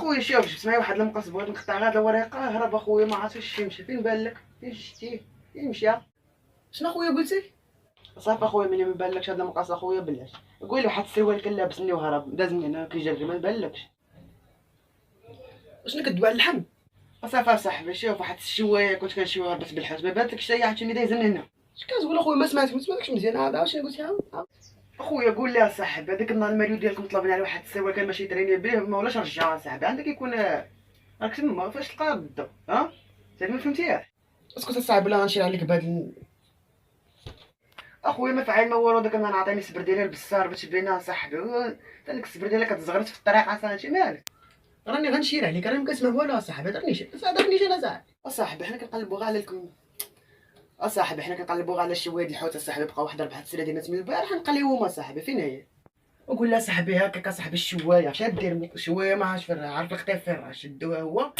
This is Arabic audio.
اخويا شوف جبت معايا واحد المقص بغيت نقطع غير الوريقه هرب اخويا ما عرفتش فين مشى فين بان لك فين شتيه فين مشى شنو اخويا قلتي؟ صافي اخويا ملي ما بانلكش هذا المقص اخويا بلاش قول لي واحد السروال كان لابسني وهرب داز من هنا كيجري ما بانلكش شنو كدوي على اللحم؟ صافي اصاحبي شوف واحد الشوايه كنت كنشوي هربت بالحوت ما بانتلكش حتى هي عرفتي دايزه من هنا اش كتقول اخويا ما سمعتكش مزيان هذا شنو قلتي عاود اخويا قول لي اصاحبي هذاك النهار المريو ديالكم طلبنا على واحد السروال كان ماشي تريني بيه ما ولاش رجعها اصاحبي عندك يكون راك تما فاش تلقاه بالضبط ها زعما ما فهمتيهاش اسكت اصاحبي بلا غنشير عليك بهاد اخويا ما فعل ما والو داك النهار عطاني السبر ديالي البصار باش بينا صاحبي داك السبر ديالك كتزغرت في الطريق اصاحبي مالك راني غنشير عليك راني ما كنسمع والو اصاحبي درنيش انا صاحبي اصاحبي حنا كنقلبوا غير على اصاحبي حنا كنقلبوا غير على شويه د الحوت اصاحبي بقى واحد 4 سلادينات من البارح نقليوهم اصاحبي فين هي وقول لها صاحبي هكاك اصاحبي الشوايه اش دير الشوايه ما عرفتش فين عارف الخطيف فين راه شدوها هو